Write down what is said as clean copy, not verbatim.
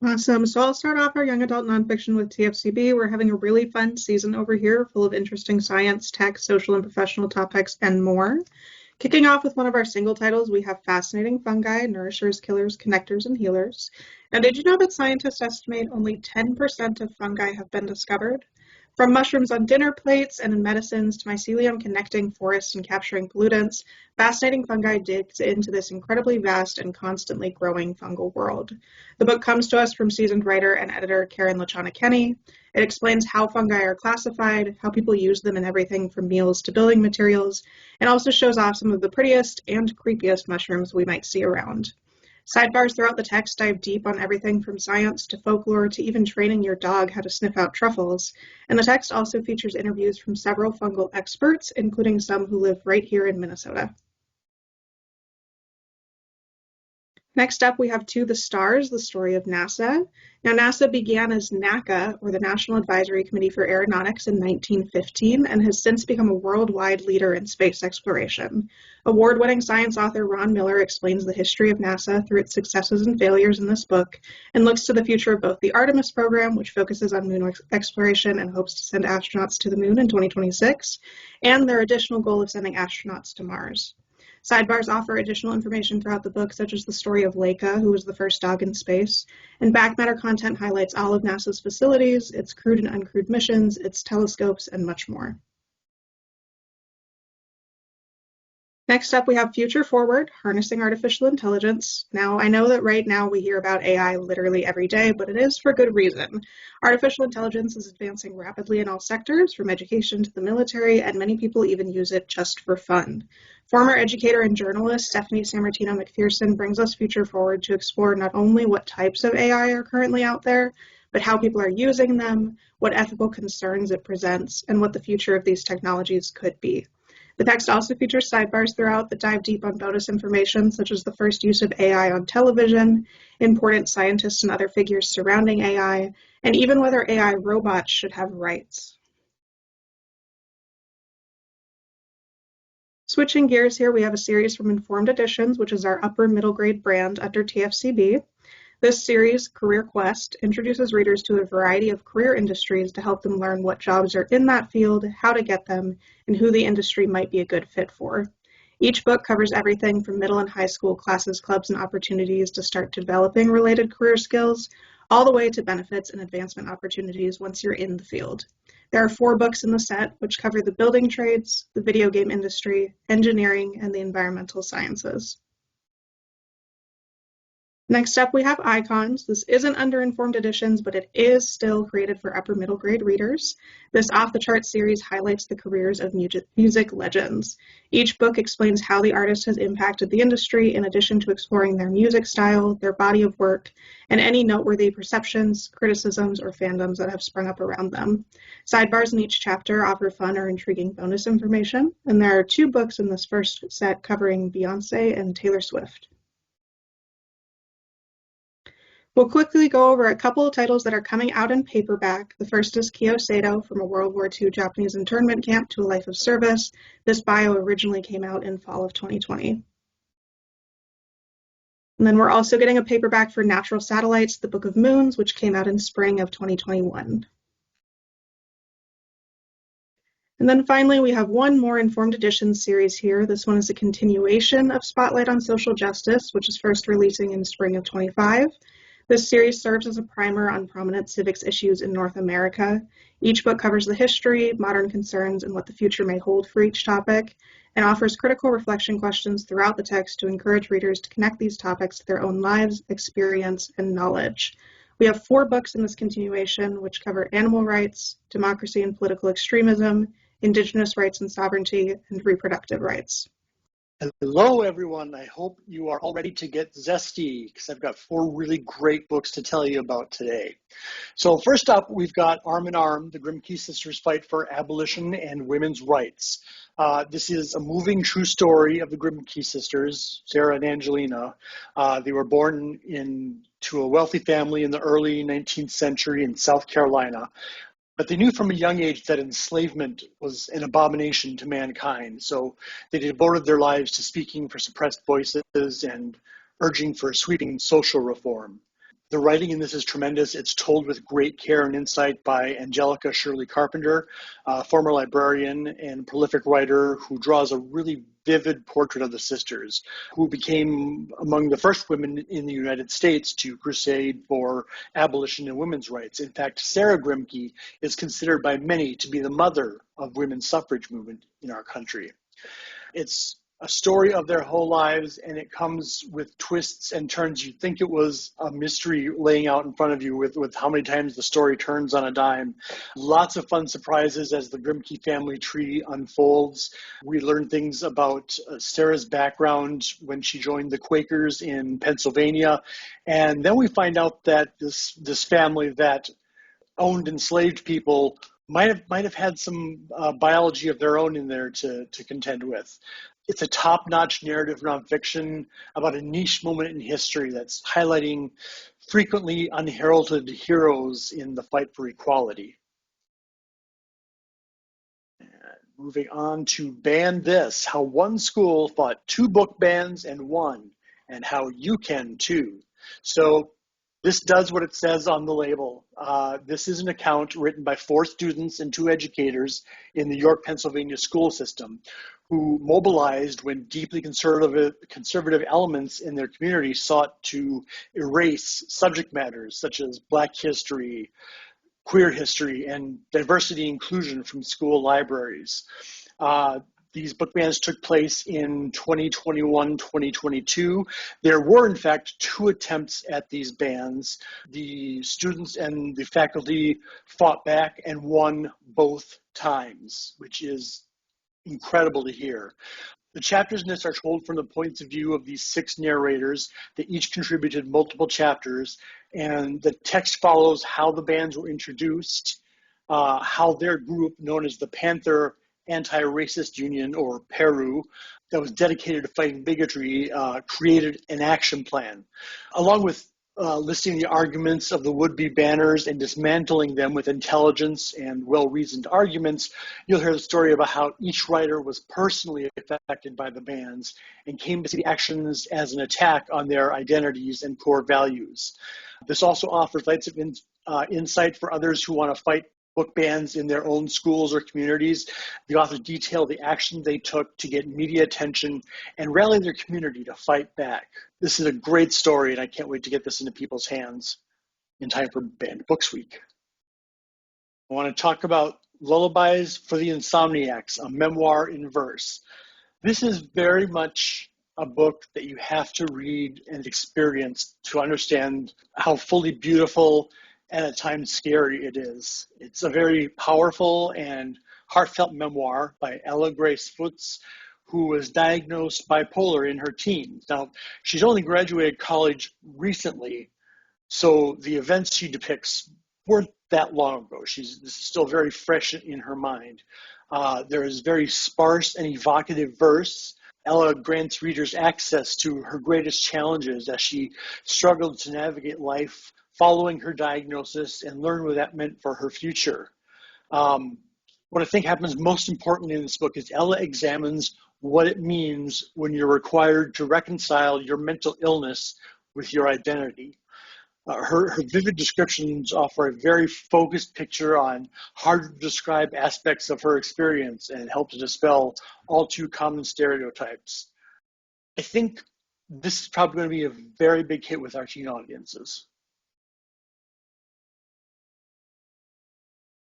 Awesome. So I'll start off our young adult nonfiction with TFCB. We're having a really fun season over here, full of interesting science, tech, social, and professional topics, and more. Kicking off with one of our single titles, we have Fascinating Fungi, Nourishers, Killers, Connectors, and Healers. Now, did you know that scientists estimate only 10% of fungi have been discovered? From mushrooms on dinner plates and in medicines to mycelium connecting forests and capturing pollutants, Fascinating Fungi digs into this incredibly vast and constantly growing fungal world. The book comes to us from seasoned writer and editor Karen Lachana Kenny. It explains how fungi are classified, how people use them in everything from meals to building materials, and also shows off some of the prettiest and creepiest mushrooms we might see around. Sidebars throughout the text dive deep on everything from science to folklore to even training your dog how to sniff out truffles. And the text also features interviews from several fungal experts, including some who live right here in Minnesota. Next up, we have To the Stars, the story of NASA. Now, NASA began as NACA, or the National Advisory Committee for Aeronautics, in 1915 and has since become a worldwide leader in space exploration. Award-winning science author Ron Miller explains the history of NASA through its successes and failures in this book and looks to the future of both the Artemis program, which focuses on moon exploration and hopes to send astronauts to the moon in 2026, and their additional goal of sending astronauts to Mars. Sidebars offer additional information throughout the book, such as the story of Laika, who was the first dog in space, and back matter content highlights all of NASA's facilities, its crewed and uncrewed missions, its telescopes, and much more. Next up, we have Future Forward, Harnessing Artificial Intelligence. Now, I know that right now we hear about AI literally every day, but it is for good reason. Artificial intelligence is advancing rapidly in all sectors, from education to the military, and many people even use it just for fun. Former educator and journalist Stephanie Sammartino McPherson brings us Future Forward to explore not only what types of AI are currently out there, but how people are using them, what ethical concerns it presents, and what the future of these technologies could be. The text also features sidebars throughout that dive deep on bonus information, such as the first use of AI on television, important scientists and other figures surrounding AI, and even whether AI robots should have rights. Switching gears here, we have a series from Informed Editions, which is our upper middle grade brand under TFCB. This series, Career Quest, introduces readers to a variety of career industries to help them learn what jobs are in that field, how to get them, and who the industry might be a good fit for. Each book covers everything from middle and high school classes, clubs, and opportunities to start developing related career skills, all the way to benefits and advancement opportunities once you're in the field. There are 4 books in the set, which cover the building trades, the video game industry, engineering, and the environmental sciences. Next up, we have Icons. This isn't under Informed Editions, but it is still created for upper middle grade readers. This off-the-chart series highlights the careers of music legends. Each book explains how the artist has impacted the industry, in addition to exploring their music style, their body of work, and any noteworthy perceptions, criticisms, or fandoms that have sprung up around them. Sidebars in each chapter offer fun or intriguing bonus information, and there are 2 books in this first set covering Beyonce and Taylor Swift. We'll quickly go over a couple of titles that are coming out in paperback. The first is Kiyosato, From a World War II Japanese Internment Camp to a Life of Service. This bio originally came out in fall of 2020. And then we're also getting a paperback for Natural Satellites, The Book of Moons, which came out in spring of 2021. And then finally, we have one more Informed Editions series here. This one is a continuation of Spotlight on Social Justice, which is first releasing in spring of 25. This series serves as a primer on prominent civics issues in North America. Each book covers the history, modern concerns, and what the future may hold for each topic, and offers critical reflection questions throughout the text to encourage readers to connect these topics to their own lives, experience, and knowledge. We have 4 books in this continuation, which cover animal rights, democracy and political extremism, Indigenous rights and sovereignty, and reproductive rights. Hello, everyone. I hope you are all ready to get zesty because I've got 4 really great books to tell you about today. So first up, we've got Arm in Arm, the Grimke Sisters Fight for Abolition and Women's Rights. This is a moving true story of the Grimke sisters, Sarah and Angelina. They were born into a wealthy family in the early 19th century in South Carolina. But they knew from a young age that enslavement was an abomination to mankind, so they devoted their lives to speaking for suppressed voices and urging for sweeping social reform. The writing in this is tremendous. It's told with great care and insight by Angelica Shirley Carpenter, a former librarian and prolific writer who draws a really vivid portrait of the sisters, who became among the first women in the United States to crusade for abolition and women's rights. In fact, Sarah Grimke is considered by many to be the mother of women's suffrage movement in our country. It's a story of their whole lives, and it comes with twists and turns. You'd think it was a mystery laying out in front of you with how many times the story turns on a dime. Lots of fun surprises as the Grimke family tree unfolds. We learn things about Sarah's background when she joined the Quakers in Pennsylvania, and then we find out that this family that owned enslaved people might have had some biology of their own in there to contend with. It's a top-notch narrative nonfiction about a niche moment in history that's highlighting frequently unheralded heroes in the fight for equality. And moving on to Ban This, How One School Fought Two Book Bans and Won, and How You Can Too. So this does what it says on the label. This is an account written by 4 students and 2 educators in the York, Pennsylvania school system who mobilized when deeply conservative elements in their community sought to erase subject matters such as Black history, queer history, and diversity inclusion from school libraries. These book bans took place in 2021-2022. There were, in fact, 2 attempts at these bans. The students and the faculty fought back and won both times, which is incredible to hear. The chapters in this are told from the points of view of these 6 narrators that each contributed multiple chapters, and the text follows how the bans were introduced, how their group, known as the Panther Anti-Racist Union, or PERU, that was dedicated to fighting bigotry, created an action plan. Along with listing the arguments of the would-be banners and dismantling them with intelligence and well-reasoned arguments, you'll hear the story about how each writer was personally affected by the bans and came to see the actions as an attack on their identities and core values. This also offers lights of insight for others who want to fight book bans in their own schools or communities. The authors detail the action they took to get media attention and rally their community to fight back. This is a great story, and I can't wait to get this into people's hands in time for Banned Books Week. I want to talk about Lullabies for the Insomniacs, a memoir in verse. This is very much a book that you have to read and experience to understand how fully beautiful and at times scary it is. It's a very powerful and heartfelt memoir by Ella Grace Foots, who was diagnosed bipolar in her teens. Now, she's only graduated college recently, so the events she depicts weren't that long ago. This is still very fresh in her mind. There is very sparse and evocative verse. Ella grants readers access to her greatest challenges as she struggled to navigate life following her diagnosis and learn what that meant for her future. What I think happens most importantly in this book is Ella examines what it means when you're required to reconcile your mental illness with your identity. Her vivid descriptions offer a very focused picture on hard to describe aspects of her experience and help to dispel all too common stereotypes. I think this is probably going to be a very big hit with our teen audiences.